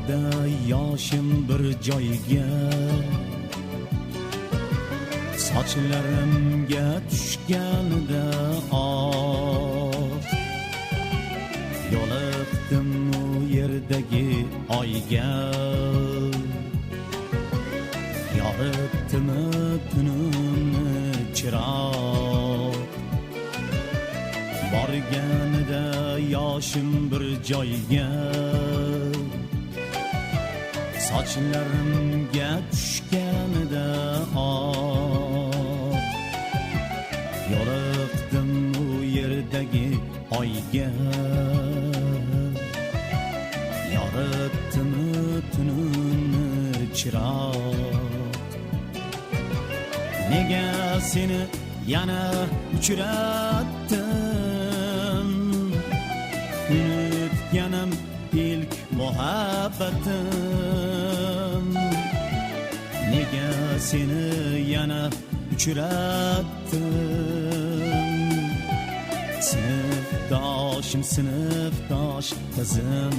borganida yoshim bir joyga, sochlarimga tushganida yo'liqdim u yerdagi oyga, yoritdimi tunimni chiroq. Borganida yoshim bir joyga, sochlarimga tushganida yo'liqdim u yerdagi oyga, yoritdimi tunimni chiroq. Nega seni yana uchratdim, unutganim ilk muhabbatim. Nega seni yana uchratdim, sinfdoshim, sinfdosh qizim.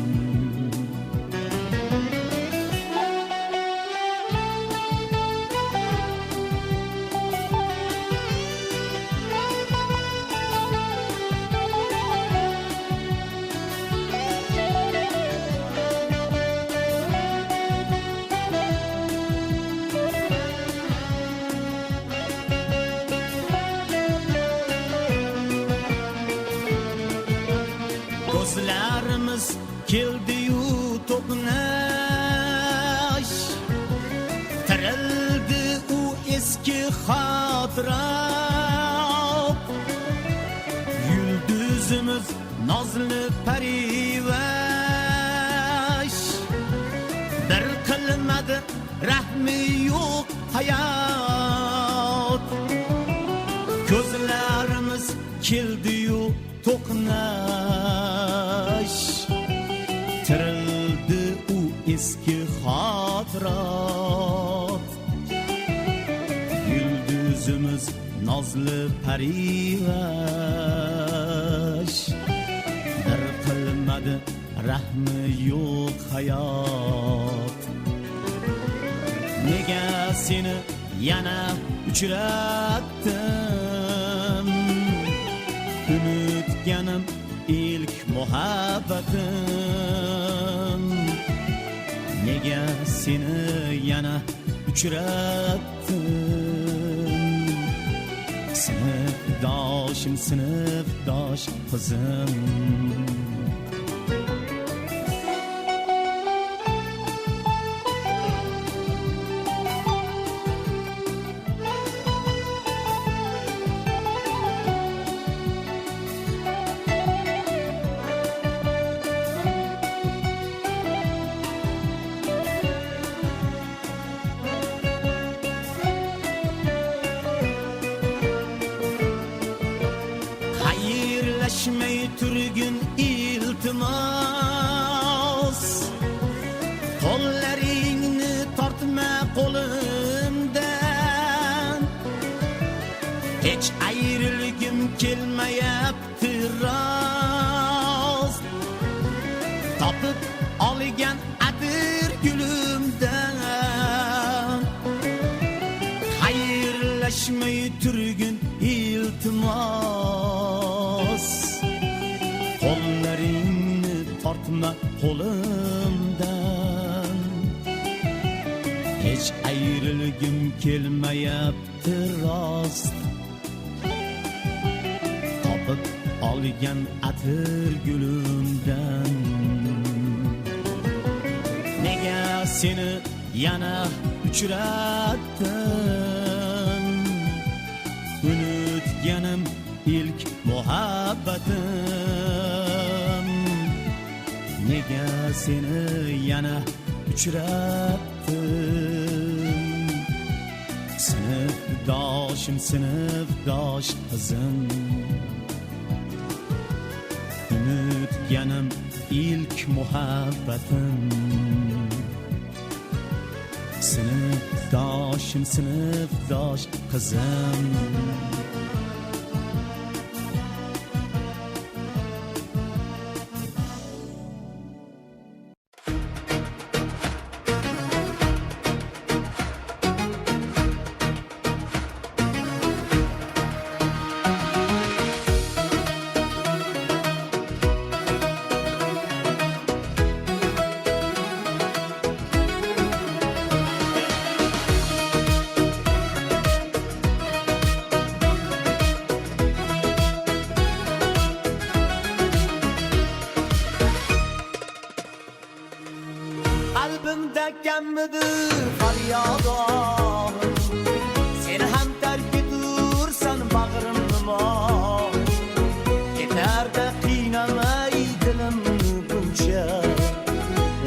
Ko'zlarimiz keldi-yu to'qnash, tirildi u eski xotira. Yulduzimiz nozli parivash, bir qilmadi rahmi yo'q hayot. Ko'zlarimiz keldi-yu to'qnash, tirildi u eski xotirot. Yulduzimiz nozli parivash, bir qilmadi rahmi yo'q hayot. Nega seni yana uchratdim, unutganim ilk muhabbatim. Nega seni yana uchratdim, sinfdoshim, sinfdosh qizim. Xayrlashmay turgin iltimos, qo'llaringni tortma qo'limdan. Hech ayrilgim kelmayapti rost, topib olgan atir gulimdan. Xayrlashmay turgin iltimos, qo'llaringni tortma qo'limdan. Hech ayrilgim kelmayapti rost, topib olgan atir gulimdan. Nega seni yana uchratdim, unutganim ilk muhabbatim. Nega seni yana uchratdim, sinfdoshim, sinfdosh qizim. Unutganim ilk muhabbatim. Sinfdoshim, sinfdosh qizim. Kalbimde gelmedi feryadım. Seni hem terk edirsen bağrımda. Yeter de qiynamay dilim buncha.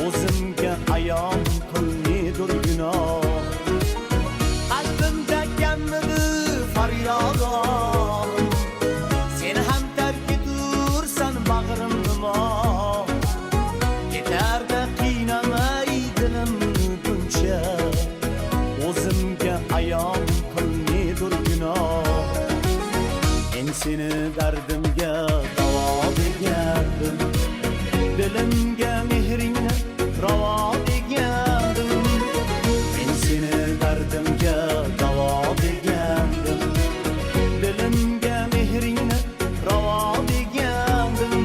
O'zimga ayon qil nedir gunoh. Qalbimda gelmedi feryadım. Seni hem terk edirsen bağrımda. Yeter de qiynamay dilim buncha. O'zimga ayon qil nedir gunoh. Men seni dardimga davo degandim. Dilimga mehringni ravo degandim. Men seni dardimga davo degandim. Dilimga mehringni ravo degandim.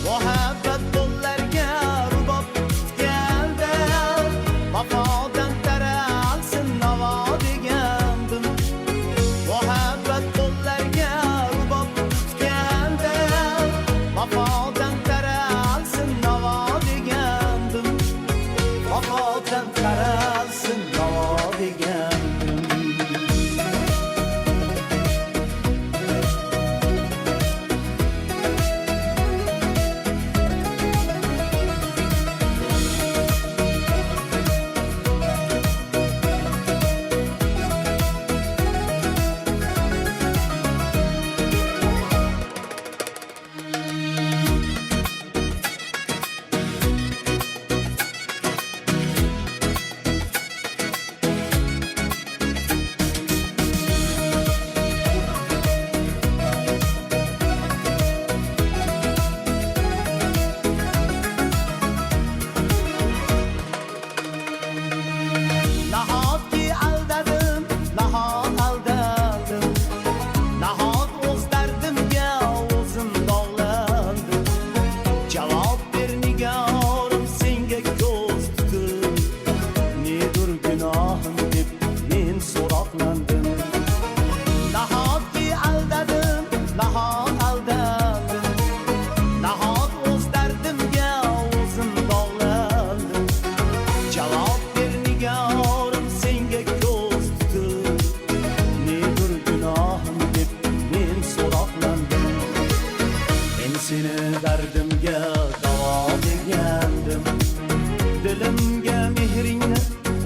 Muhabbat qo'llarga rubob tutgandim. Vafodan taralsin navo degandim. Muhabbat qo'llarga rubob tutgandim. Vafodan taralsin navo degandim. Vafodan taralsin navo degandim. Nahotki aldadim, nahot aldadim. Nahot o'z dardimga o'zim bog'landim. Javob ber nigorim senga ko'z tutib. Nedir gunohim deb men so'roqlandim. Nahotki aldadim, nahot aldadim. Nahot o'z dardimga o'zim bog'landim. Javob ber nigorim senga ko'z tutib. Nedir gunohim deb men so'roqlandim. Men seni dardimga davo degandim. Dilimga mehringni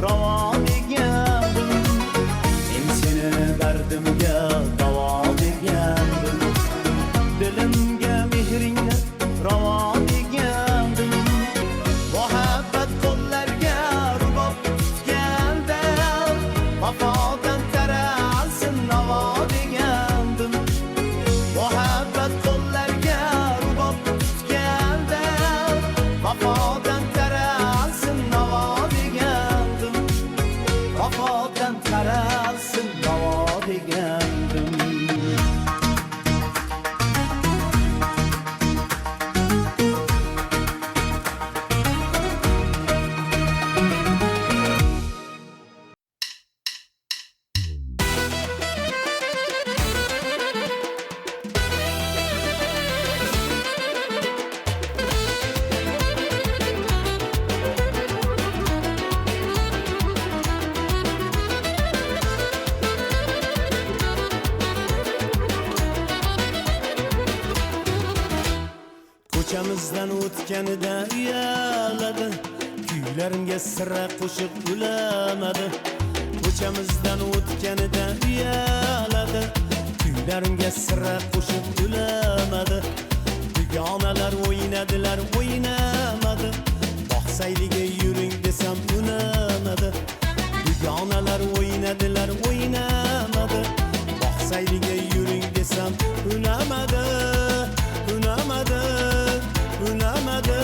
ravo degandim. Men seni dardimga davo degandim. Dilimga mehringni ravo degandim. Muhabbat qo'llarga rubob tutgandim. Vafodan taralsin navo degandim. Muhabbat qo'llarga rubob tutgandim. Vafodan taralsin navo degandim. Vafodan taralsin navo degandim. Ko'chamizdan o'tganida uyaladi. Kuylarimga sira qo'shib ulamadi. Ko'chamizdan o'tganida uyaladi. Kuylarimga sira qo'shib ulamadi. Dugonalar o'ynadilar, o'ynamadi. Boqsayliga yuring desam unamadi. Dugonalar o'ynadilar, o'ynamadi. Boqsayliga yuring desam unamadi. Unamadi, unamadi.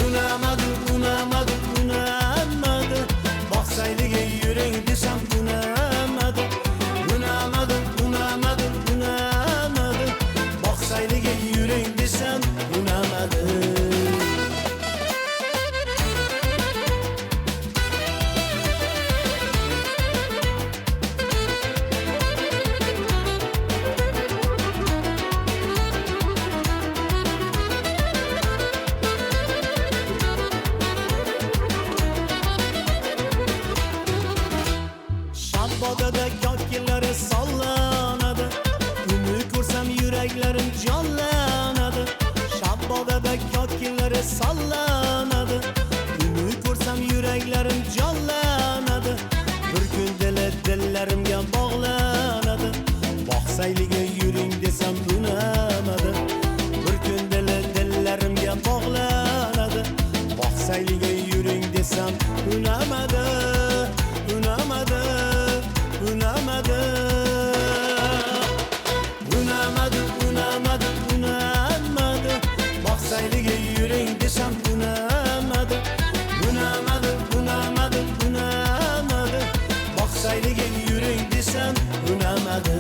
Unamadi, unamadi, unamadi. Boqsayliga yuring desam unamadi. Unamadi, unamadi, unamadi. Boqsayliga yuring desam unamadi. yollanadi. Uni ko'rsam yuraklarim jonlanadi. Bir kun dillarimga bog'lanadi. Boqsayliga yuring desam unamadi. Bir kun dillarimga bog'lanadi. Boqsayliga yuring desam unamadi. Unamadi. Unamadi. Unamadi, unamadi, unamadi. Boqsayliga yuring desam unamadi. Unamadi, unamadi, unamadi. Boqsayliga yuring desam unamadi.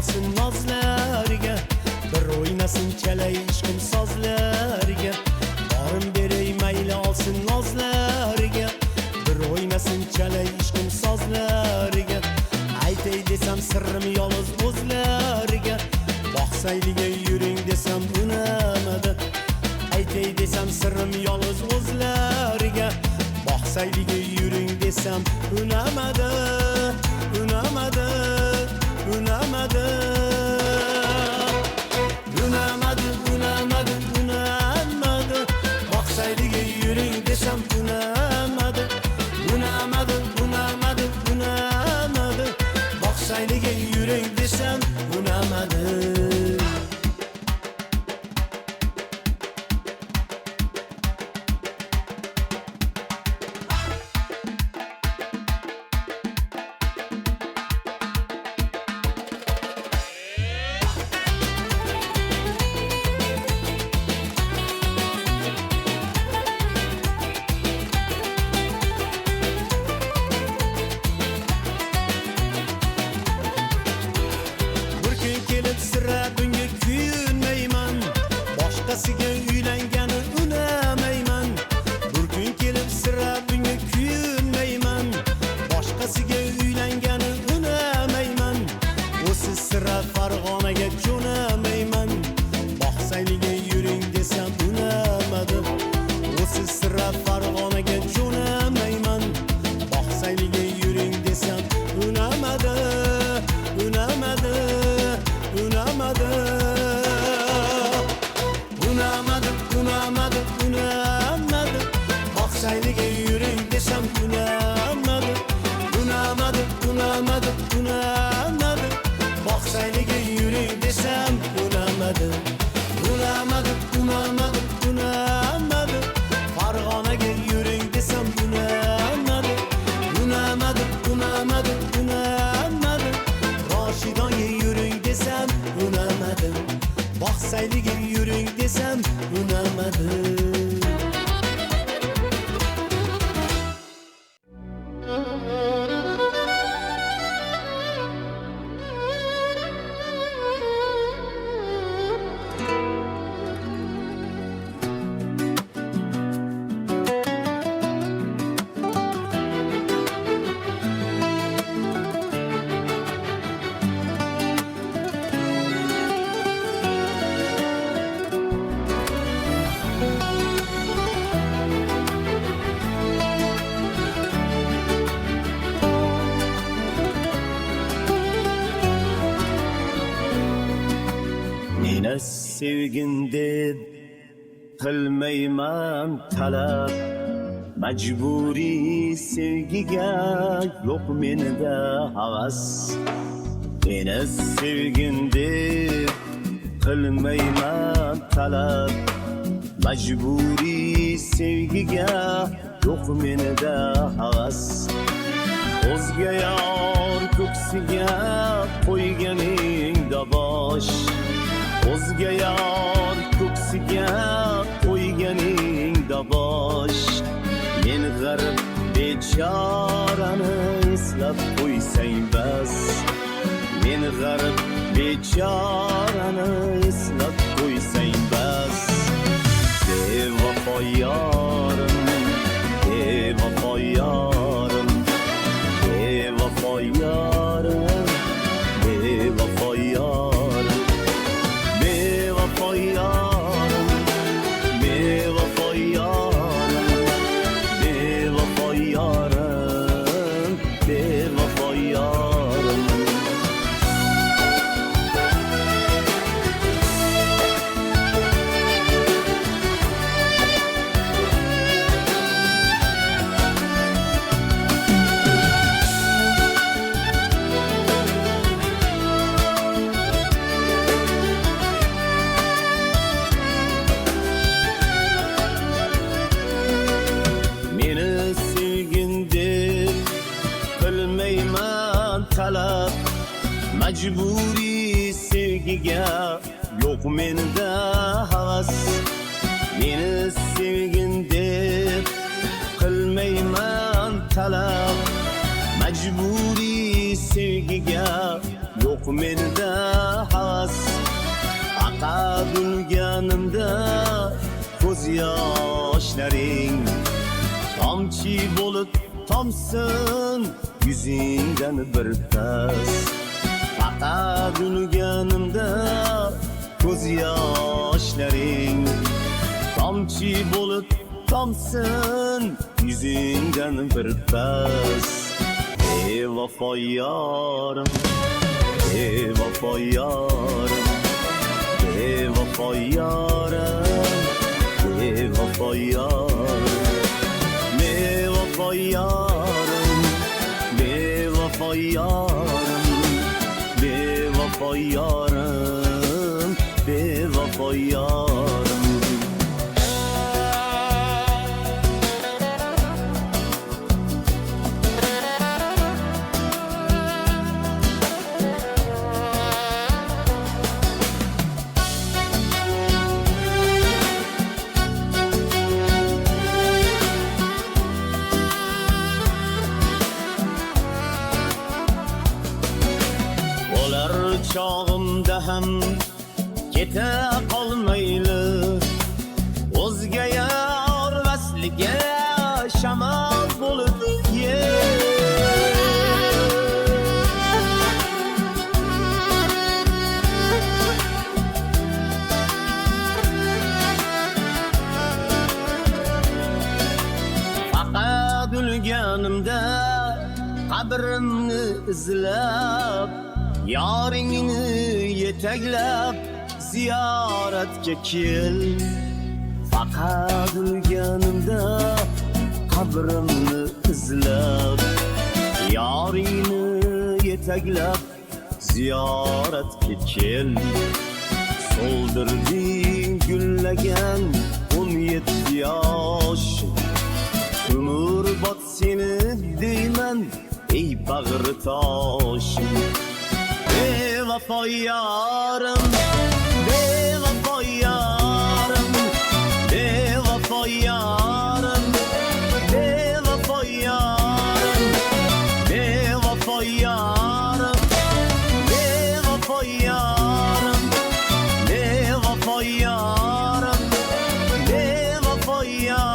Olsun nozlarga, bir o'ynasin chalay ishqim sozlarga. Borim beray mayli olsin nozlarga, bir o'ynasin chalay ishqim sozlarga. Aytay desam sirrim yolg'iz o'zlarga, boqsayliga yuring desam unamadi. Aytay desam sirrim yolg'iz o'zlarga, boqsayliga yuring desam unamadi. Unamadi. Unamadi. Unamadi, unamadi, unamadi. Boqsayliga yuring desam unamadi. Unamadi, unamadi, unamadi. Boqsayliga yuring desam unamadi. Sira bunga kuyunmayman, boshqasiga uylangani unamayman. Bir kun kelib sira bunga kuyunmayman, boshqasiga uylangani unamayman. O'siz sira Farg'onaga jo'namayman, boqsayliga yuring desam unamadi. O'siz sira Farg'onaga jo'namayman, boqsayliga yuring desam unamadi. Unamadi. Unamadi. Unamadi, unamadi, unamadi. Boqsayliga yuring desam unamadi. Unamadi, unamadi, unamadi. Boqsayliga yuring desam unamadi. Unamadi, unamadi, unamadi. Farg'onaga yuring desam unamadi. Unamadi, unamadi, unamadi. Roshidonga yuring desam unamadi. Boqsayliga yuring desam unamadi. Meni sevgin deb qilmayman talab, majburiy sevgiga yo'q menida havas. Meni sevgin deb qilmayman talab, majburiy sevgiga yo'q menida havas. O'zga yor ko'ksiga qo'yganingda bosh, o'zga yor ko'ksiga qo'yganingda bosh. Men g'arib bechorani eslab qo'ysang bas. Men g'arib bechorani eslab qo'ysang bas. Bevafo yorim, bevafo yorim, bevafo yorim, Majburiy sevgiga yo'q menda havas. Meni sevgin deb qilmayman talab. Majburiy sevgiga yo'q menda havas. Faqat ulganimda ko'z yoshlaring tomchi bo'lib tomsin yuzingdan bir tas. Faqat ulganimda ko'z yoshlaring tomchi bo'lib tomsin yuzingdan bir pas. Bevafo yorim, bevafo yorim, bevafo yorim, bevafo yorim, bevafo yorim, bevafo yorim, bevafo yorim, bevafo yorim. Çağımda ham keta qolmayli, o'zga yor vasliga shamol bo'lib faqat o'lganimda qabrimni izlab yoringni yetaklab ziyoratga kel. Faqat o'lganimda qabrimni izlab yoringni yetaklab ziyoratga kel. So'ldirding gullagan 17 yosh, umrbod seni deyman ey bag'ri toshim. Bevafo yorim, bevafo yorim, bevafo yorim, bevafo yorim, bevafo yorim, bevafo yorim, bevafo yorim, bevafo yorim.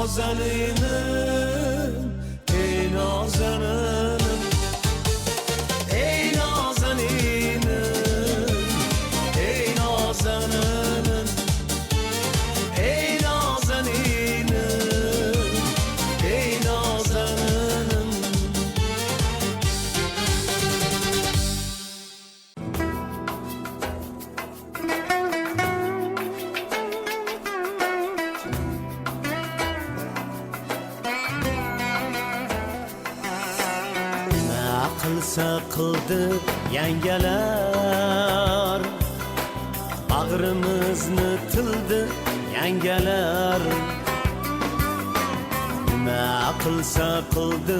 نازنینم ای نازنینم ای نازنینم ای نازنینم ای نازنینم ای نازنینم qilsa qildi yangalar bag'rimizni tildi yangalar nima qilsa qildi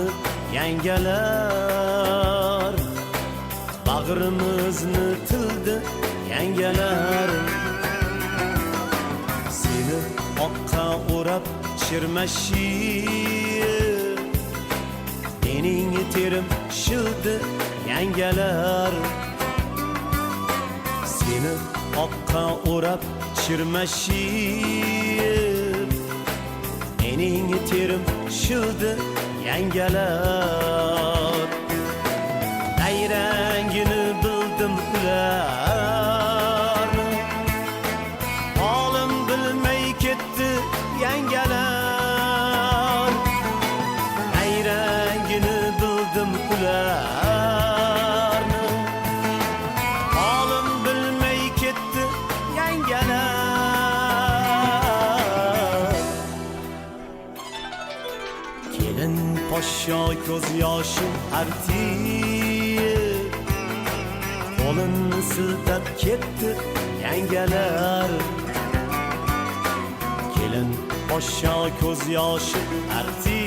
yangalar bag'rimizni tildi yangalar seni oqqa o'rab shirmashib mening terim shildi yangalar seni oqqa o'rab shirmashib mening terim shildi yangalar nayrangini bildim ularni holim bilmay ketdi yangalar nayrangini bildim ularni holim bilmay ketdi yangalar kelin poshsho ko'z yoshi artib qo'lini siltab ketdi yangalar kelin poshsho ko'z yoshi artib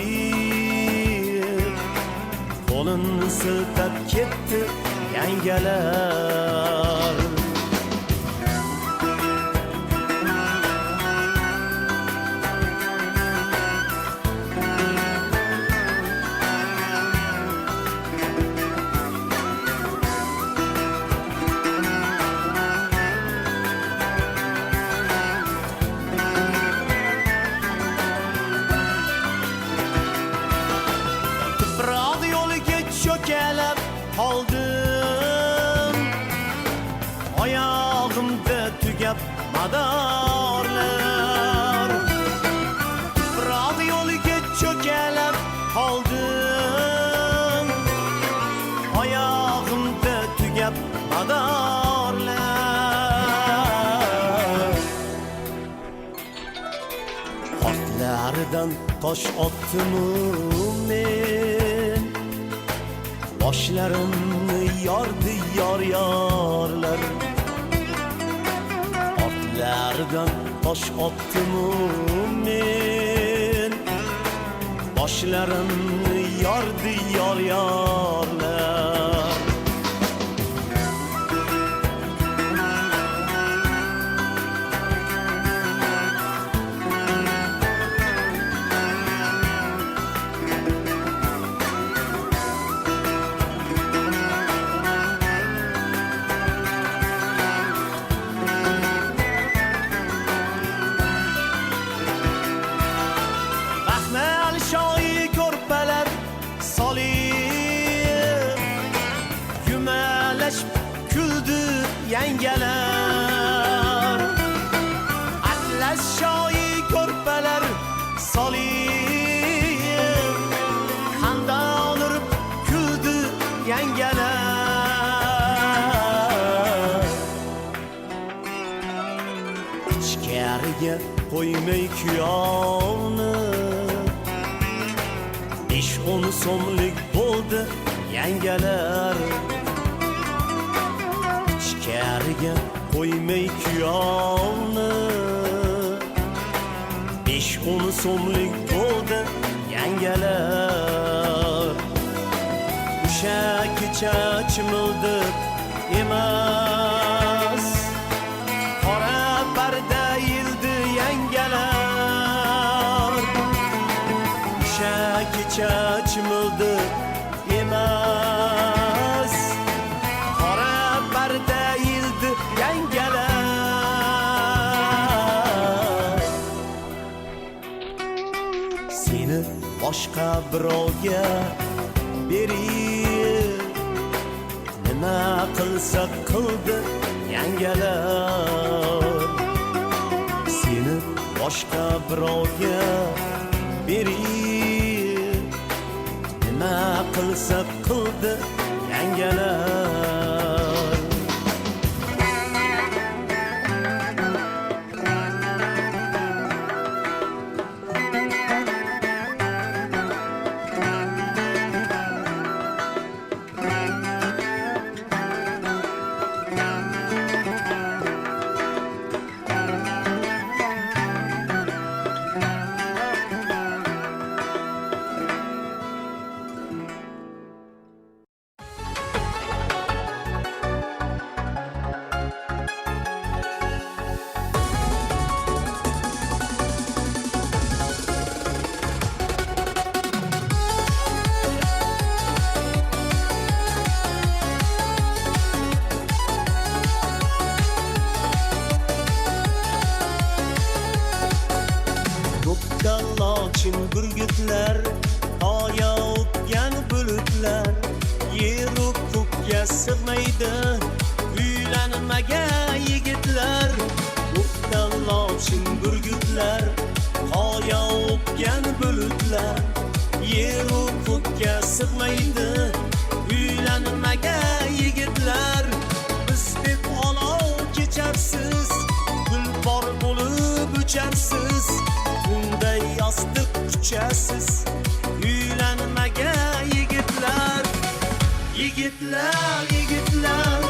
qo'lini siltab ketdi yangalar cho'kalab qoldim oyog'imda tugab madorlar biroq yo'liga cho'kalab qoldim oyog'imda tugab madorlar ortlaridan tosh otdimu men boshlarimni yordi yorlar ortlaridan tosh otdimu men boshlarimni yordi yorlar kuldi yangalar atlas shoyi ko'rpalar solib xandon urib kuldi yangalar ichkariga qo'ymay kuyovni 5-10 so'mlik bo'ldi yangalar ichkariga qo'ymay kuyovni 5-10 so'mlik bo'ldi yangalar o'sha kecha chimildiq emas qora parda yildi yangalar o'sha kecha chimildiq emas qora parda yildi yangalar seni boshqa birovga berib nima qilsa qildi yangalar seni boshqa birovga berib nima qilsa qildi yangalar Dallochim burgutlar, qoya o'pgan bulutlar, yer-u ko'kka sig'maydi, uylanmagan yigitlar. Dallochim burgutlar, qoya o'pgan bulutlar, yer-u ko'kka sig'maydi, uylanmagan yigitlar. Bizdek olov kecharsiz, gulbor bo'lib ucharsiz. Bunday yostiq kuchasiz uylanmagan yigitlar yigitlar yigitlar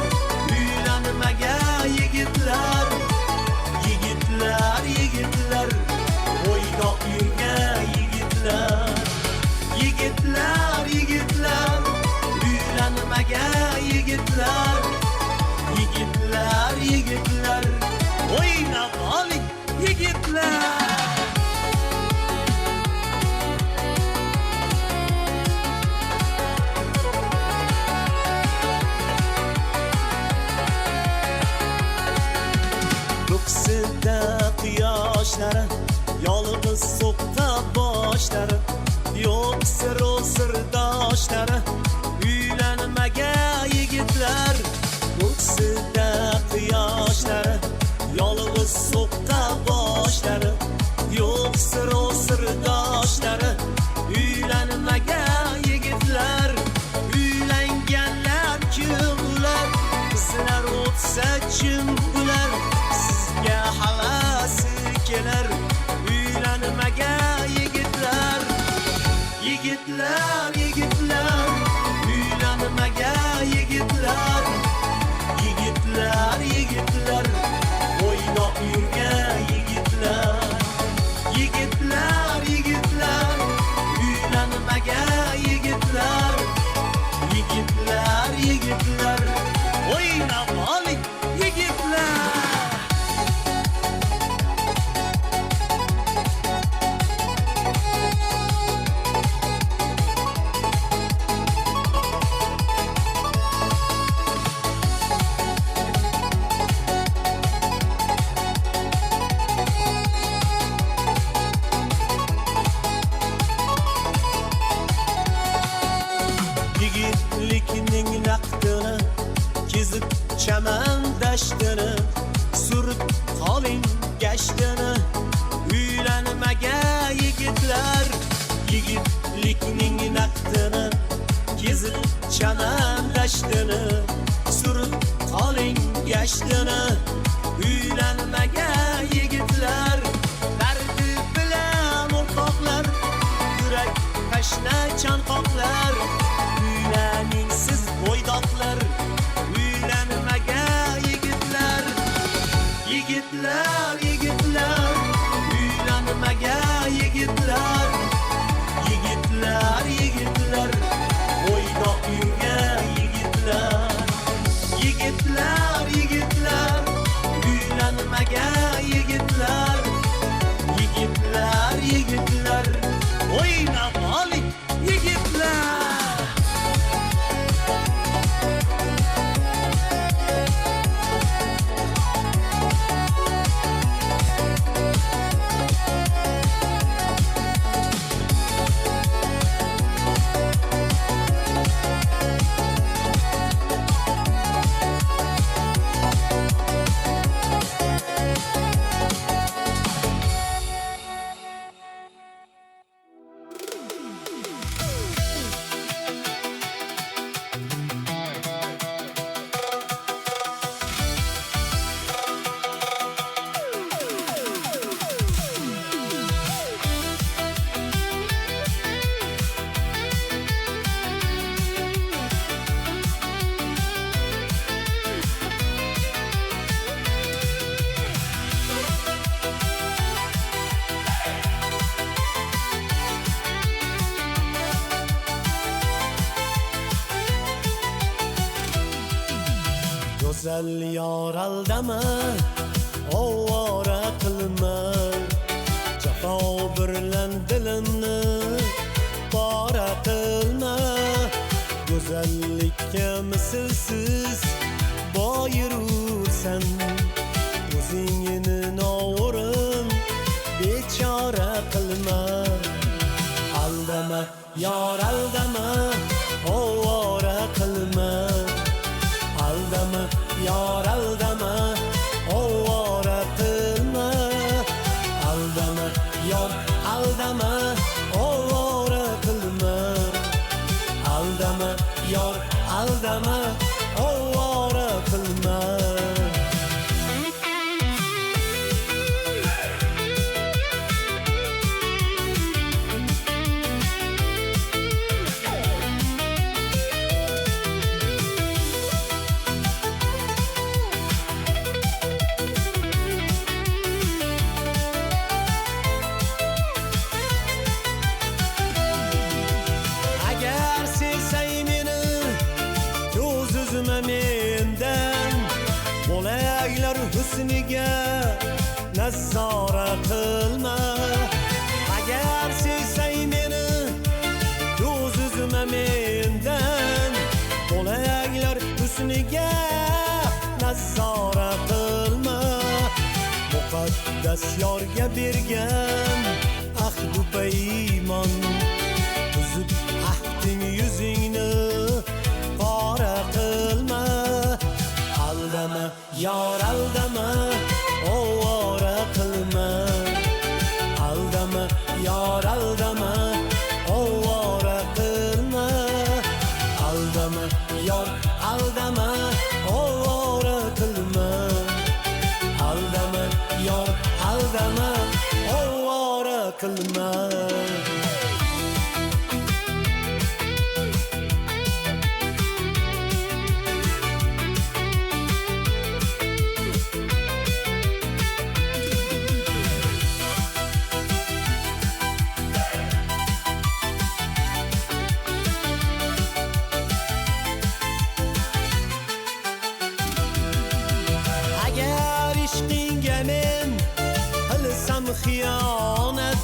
uylanmagan yigitlar yigitlar yigitlar o'ynoq yurgan yigitlar yigitlar yigitlar uylanmagan yigitlar yigitlar yigitlar o'ynab oling yigitlar ko'ksida quyoshlari yolg'iz so'qqa boshlari yo'q siru sirdoshlari uylanmagan yigitlar ko'ksida quyoshlari yolg'iz so'qqa boshlari yo'q siru sirdoshlari uylanmagan yigitlar uylanganlar kim ular qizlar o'tsa kim ular havasi kelar uylanmagan yigitlar yigitlar yigitlar uylanmagan yigitlar yigitlar yigitlar o'ynoq yurgan yigitlar yigitlar yigitlar uylanmagan yigitlar yigitlar yigitlar o'ynab oling yigitlar yigitlikning naqdini kezib chaman dashtini surib qoling gashtini uylanmagan yigitlar yigitlikning naqdini kezib chaman dashtini surib qoling gashtini uylanmagan yigitlar dardi bilan o'rtoqlar yurak tashna chanqoqlar uylaningsiz bo'ydoqlar uylanmagan yigitlar yigitlar yigitlar uylanmagan yigitlar yigitlar yigitlar bo'ydoq yurgan yigitlar yigitlar yigitlar uylanmagan yigitlar yigitlar yigitlar o'ynab oling yigitlar Güzel yar aldama, ovora qilma, jafo birlan dilimni pora qilma. Go'zallikka mislsiz boyirursan, o'zingni no'rin bechora qilma. Aldama yar aldama, ovora qilma. Aldama yar aldama, ovora qilma. Aldama yar aldama, ovora qilma. Aldama yar aldama, ovora qilma. Mendan bo'laglar husniga nazora qilma. Agar sevsang meni ko'z uzma mendan, bo'laglar husniga nazora qilma. Muqaddas yorga bergan ahd u paymon, buzib ahding yuzingni pora qilma. Aldama yar aldama, ovora qilma. Aldama yar aldama, ovora qilma. Aldama yar aldama, ovora qilma. Aldama yar aldama, ovora qilma. Qilsam xiyonat,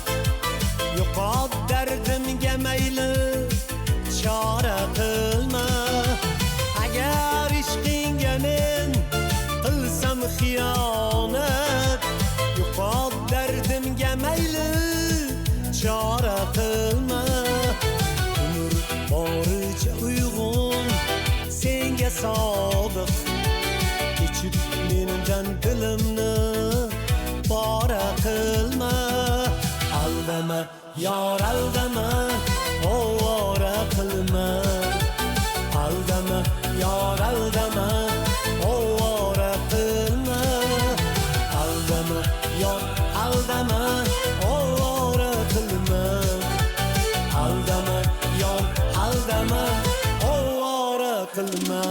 yo'qot dardimga mayli chora qilma. Agar ishqingga men qilsam xiyonat, yo'qot dardimga mayli chora qilma. Umr boricha uyg'un, senga sodiq, kechib mendan dilimni pora qilma. Aldama yar aldama, ovora qilma. Aldama yar aldama, ovora qilma. Aldama yar aldama, ovora qilma. Aldama yar aldama, ovora qilma.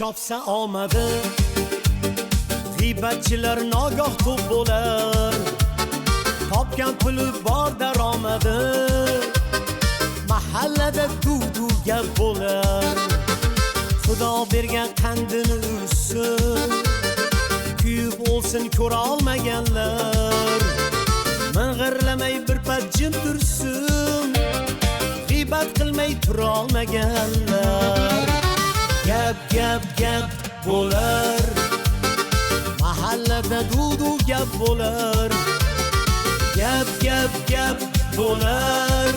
Chopsa omadi, g'iybatchilar nogoh ko'p bo'lar. Topgan puli bor daromadi, mahallada tuv gap bo'lar. Xudo bergan qandini ursin, kuyib o'lsin ko'ra olmaganlar. Ming'irlamay bir pad jim tursin, g'iybat qilmay tura olmaganlar. Gap bo'lar, mahallada duv gap bo'lar, gap bo'lar,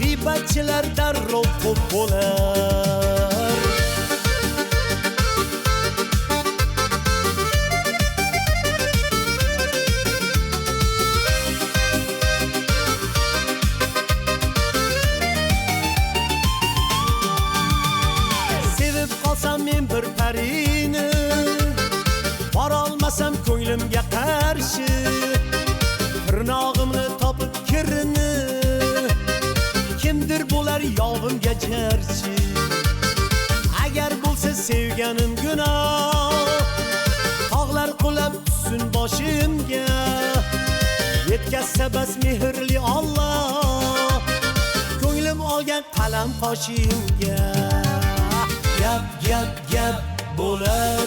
g'iybatchilar darrov ko'p bo'lar. Sevib qolsam men bir parini, borolmasam ko'nglimga qarshi, tirnog'imni topib kirini, kimdir bo'lar yog'imga jarchi. Agar bo'lsa sevganim gunoh, tog'lar qulab tushsin boshimga, yetkazsa bas mehrli Alloh, ko'nglim olgan qalam qoshimga. Gap bo'lar,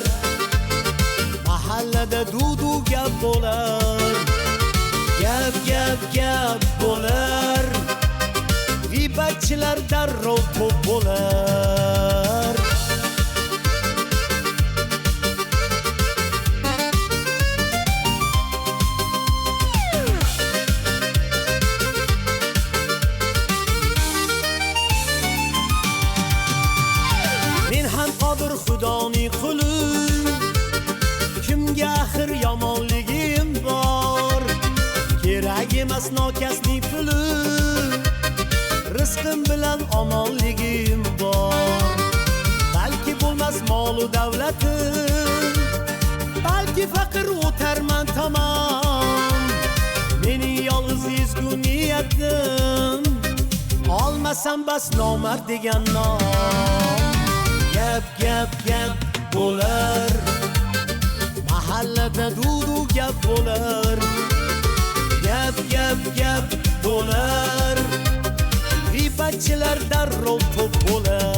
mahallada duv gap bo'lar, gap bo'lar, g'iybatchilar darrov ko'p bo'lar. Men ham qodir Xudoning quli, kimga axir yomonligim bor, kerak emas nokasning puli, rizqim bilan omonligim bor. Balki bo'lmas mol va davlatim, balki faqir o'tarman tamom, mening yolg'iz ezgu niyatim, olmasam bas nomard degan nom. Gap bo'lar, mahallada duv gap bo'lar, gap bo'lar, g'iybatchilar darrov ko'p bo'lar.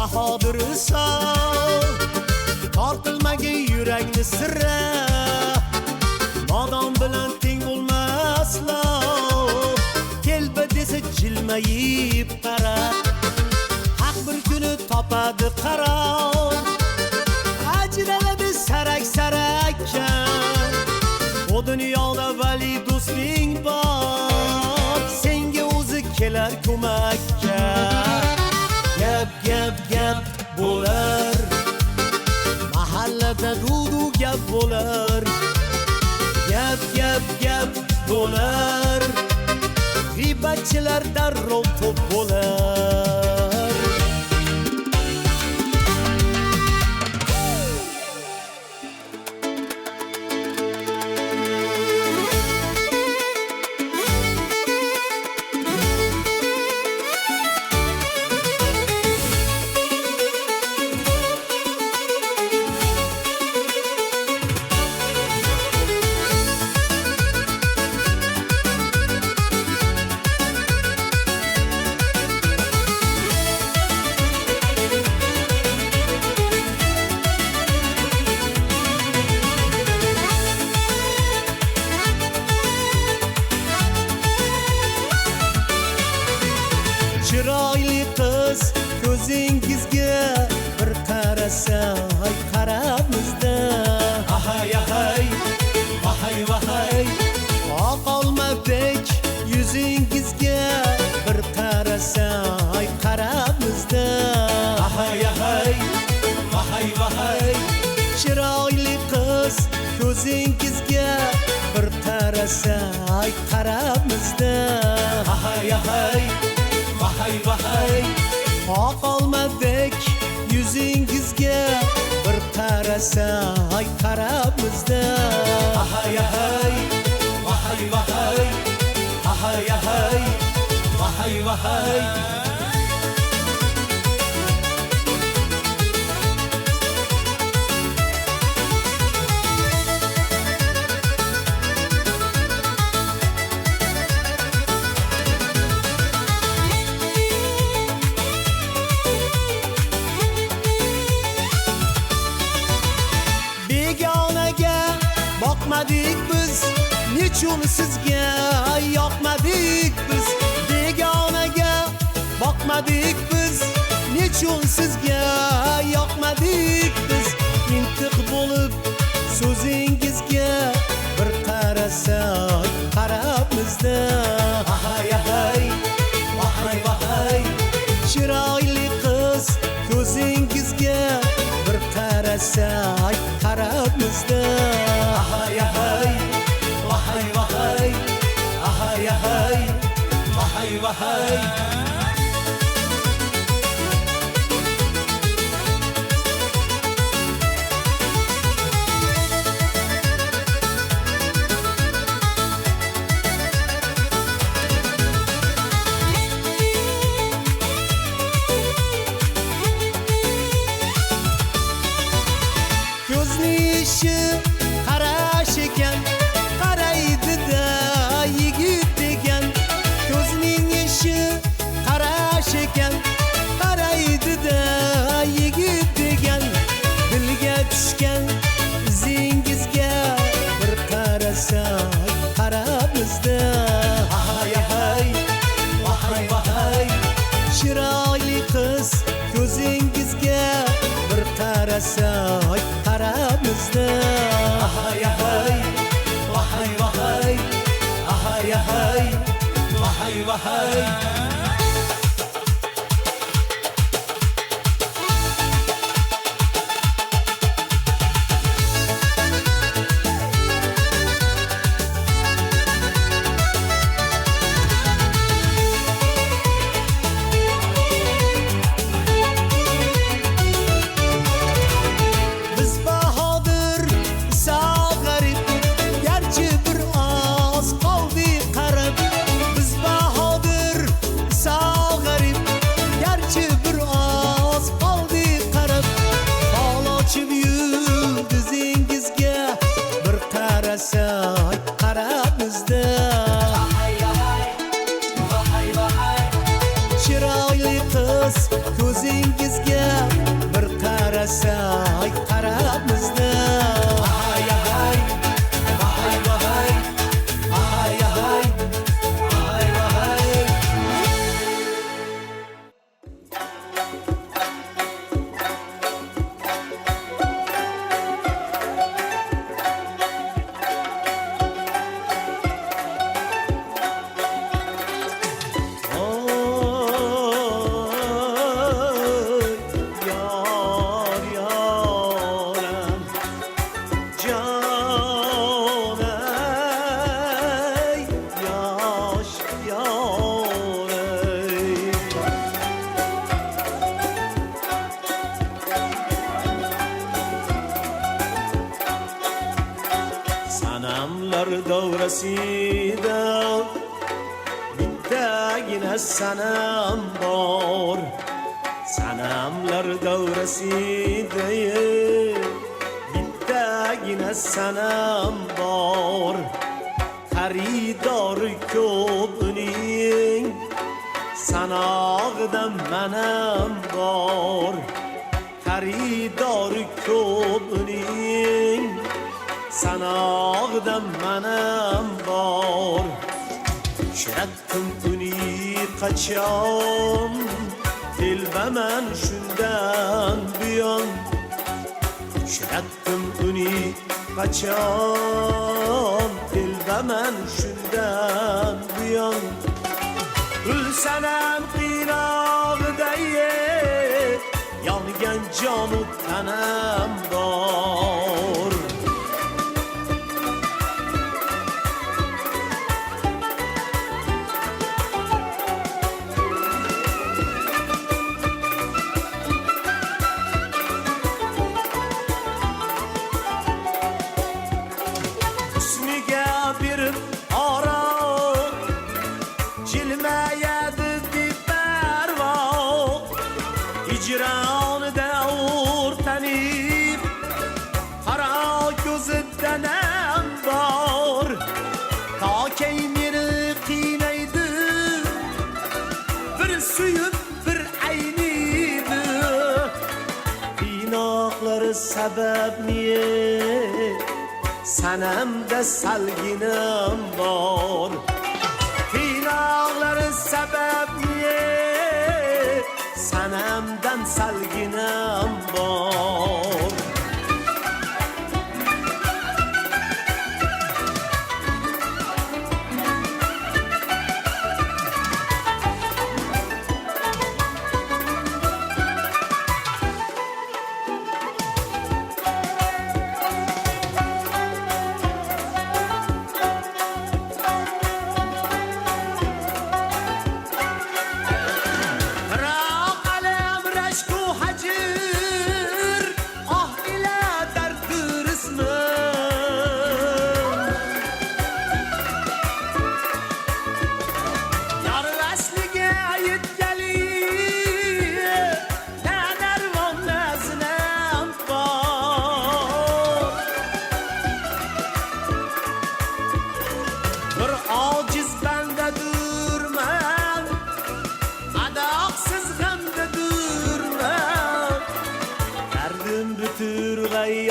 Bahodir Iso, tortilmagin yurakni sirra, nodon bilan teng bo'lmaslo, kelba desa jilmayib qara, haq bir kuni topadi qaror, ajraladi sarak-sarakka, bu dunyoda vali do'sting bor, senga o'zi kelar ko'makka. Gap bo'lar, mahallada duv gap bo'lar, gap bo'lar, g'iybatchilar darrov ko'p bo'lar. Chiroyli qiz ko'zingizga bir qarasam, ay qaramizda, ahay vahay, oq olmadek yuzingizga bir qarasam, ay qaramizda, ahay vahay, chiroyli qiz ko'zingizga bir qarasam, ay qaramizda, ahay vahay, oq olmadek yuzingizga bir qarasam, ay qaramizda, ahay vahay. yoqmadik biz, nechun sizga yoqmadik biz, begonaga boqmadik biz, nechun sizga yoqmadik biz, intiq bo'lib so'zingizga bir qarasak qarabmizda, ahay ahay vahay vahay, chiroyli qiz ko'zingizga bir qarasak qarabmizda, ahay ahay vahay vahay, ahay ahay vahay vahay. Qarash ekan, qaraydi-da yigit degan, ko'zning ishi qarash ekan, qaraydi-da yigit degan, dilga tushgan izingizga bir qarasak qarabizda, ahay ahay vahay vahay, chiroyli qiz ko'zingizga bir qarasak qarabizda, ahay ahay vahay vahay, ahay ahay vahay vahay. Chiroyli qiz ko'zingizga bir qarasak qarabizda, ahay ahay vahay vahay, ahay ahay vahay vahay. Sanamlar davrasida bittagina sanam bor, sanamlar davrasida bittagina sanam bor, xaridori ko'p uning sanog'ida manam bor, xaridori ko'p uning sanog'ida manam bor. Uchratdim uni qachon, telbaman shundan buyon, uchratdim uni qachon, telbaman shundan buyon. Gulsanam qiynoqday yongan jonu tanam bor. Hicranida o'rtanib qaro ko'zidanam bor, to'kay meni qiynaydi bir suyib bir ayniydi, qiynoqlari sabab niye sanamda salginim bor. Qiynoqlari sababli sanamdan salginim bor.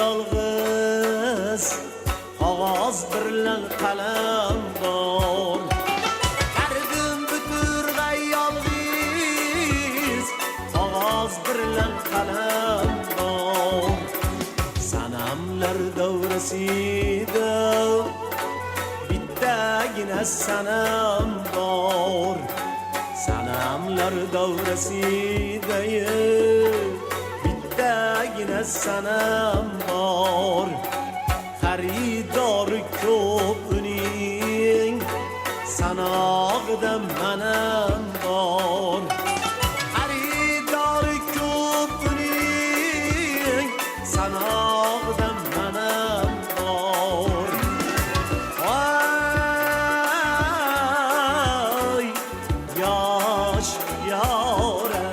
Yolg'iz qog'oz bilan qalam bor. Dardim buturg'a yolg'iz qog'oz bilan qalam bor. Sanamlar davrasida bittagina sanam bor. Sanamlar davrasida bittagina sanam bor. Xaridori ko'p uning sanog'ida manam bor. Xaridori ko'p uning sanog'ida manam bor. Voy yosh yora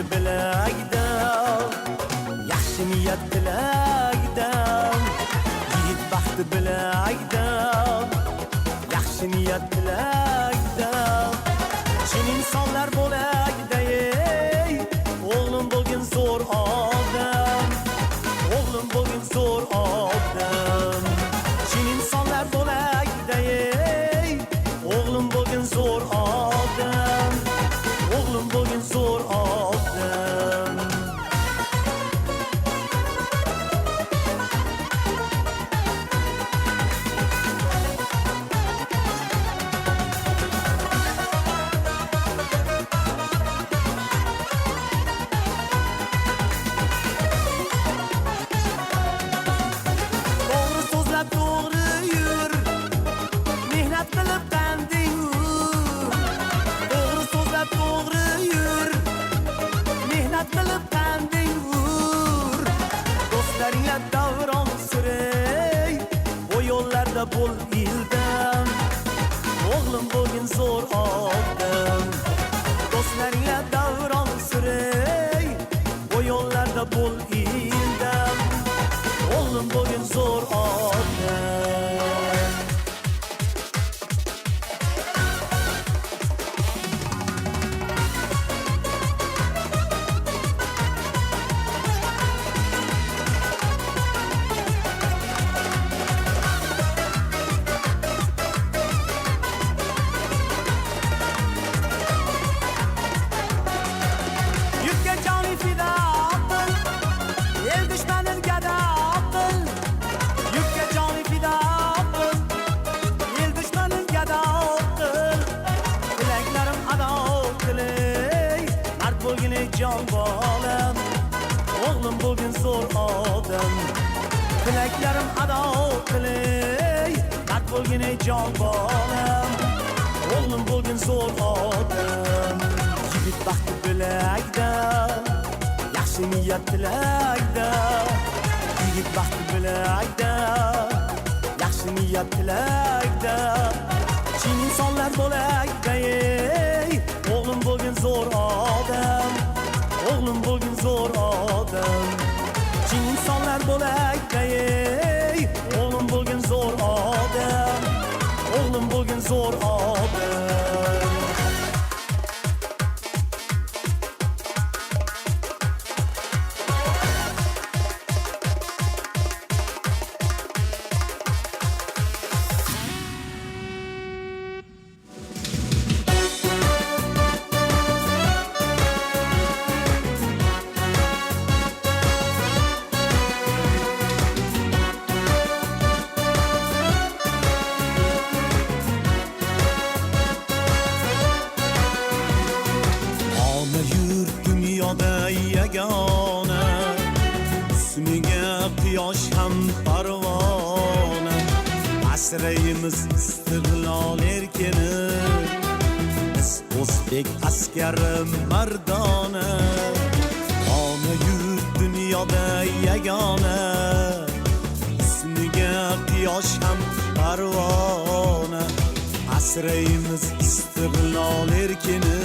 baxti bilagdan, yaxshi niyat tilagdan, yigit baxti bilagdan, yaxshi niyat tilagdan. Chin insonlar bo'lagday, o'g'lim bo'lgin zo'r odam, o'g'lim bo'lgin zo'r odam. Chin insonlar bo'lagday, o'g'lim bo'lgin zo'r odam, o'g'lim bo'lgin zo'r odam. To'g'ri so'zlab to'g'ri yur, mehnat qilib qanding yur. To'g'ri so'zlab to'g'ri yur, mehnat qilib qanding yur. Do'stlaringga davron suray, o yo'llarda bo'l ildam, o'g'lim bo'lgin zo'r odam. Do'stlaringga davron suray, o yo'llarda bo'l ildam, o'g'lim bo'lgin zo'r odam. Yurtga joning fido qil, el dushmanin gado qil. Yurtga joning fido qil, el dushmanin gado qil. Tilaklarim ado qilay, mard bo'lgin ey jon bolam, o'g'lim bo'lgin zo'r odam. Tilaklarim ado qilay, mard bo'lgin ey jon bolam, o'g'lim bo'lgin zo'r odam. Yigit baxti bilagdan, yaxshi niyat tilagdan, yigit baxti bilagdan, yaxshi niyat tilagdan. Chin insonlar bo'lagday, o'g'lim bo'lgin zo'r odam, o'g'lim bo'lgin zo'r odam. Chin insonlar bo'lagday, o'g'lim bo'lgin zo'r odam, o'g'lim bo'lgin zo'r odam. Ona yurt dunyoda yagona, husniga quyosh ham parvona. Asraymiz istiqlol erkini, biz o'zbek askari mardona. Ona yurt dunyoda yagona, husniga quyosh ham parvona. Asraymiz istiqlol erkini,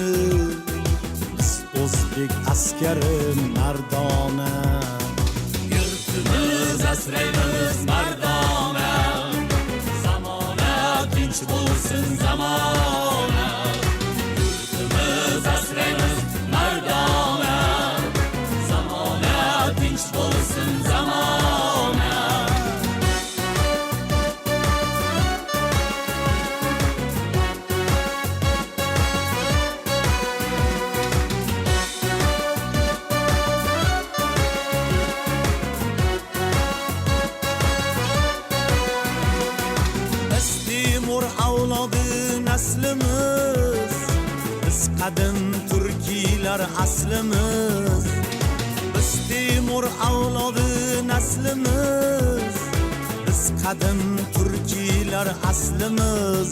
o'zbek askari mardona. Yurtimiz asraymiz mardona, zamona tinch bo'lsin zamona. Yurtimiz asraymiz mardona, zamona tinch bo'lsin zamona. Temur avlodi naslimiz, biz qadim turkiylar aslimiz. Biz Temur avlodi naslimiz, biz qadim turkiylar aslimiz.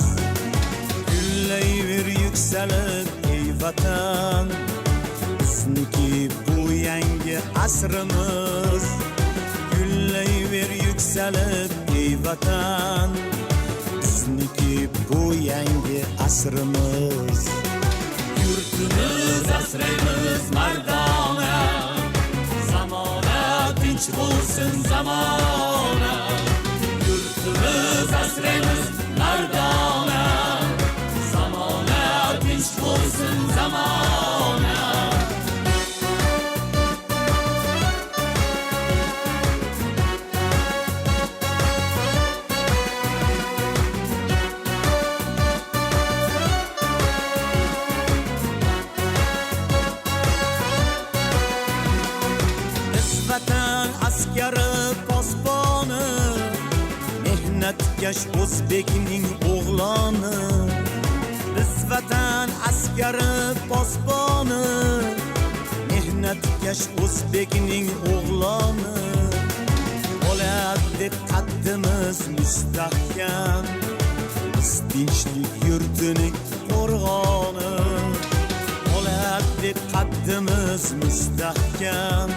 Gullayver yuksalib ey vatan, bizniki bu yangi asrimiz. Gullayver yuksalib ey vatan, bizniki bu yangi asrimiz. Yurtimiz asraymiz mardona, tinch bo'lsin zamona. Yurtimiz asraymiz mardona, zamona tinch bo'lsin zamona. Vatan askari posboni, mehnatkash o'zbekning o'g'loni. Biz vatan askari posboni, mehnatkash o'zbekning o'g'loni. Bo'ladi qaddimiz mustahkam, biz tinchlik yurtining qo'rg'oni. Bo'ladi qaddimiz mustahkam,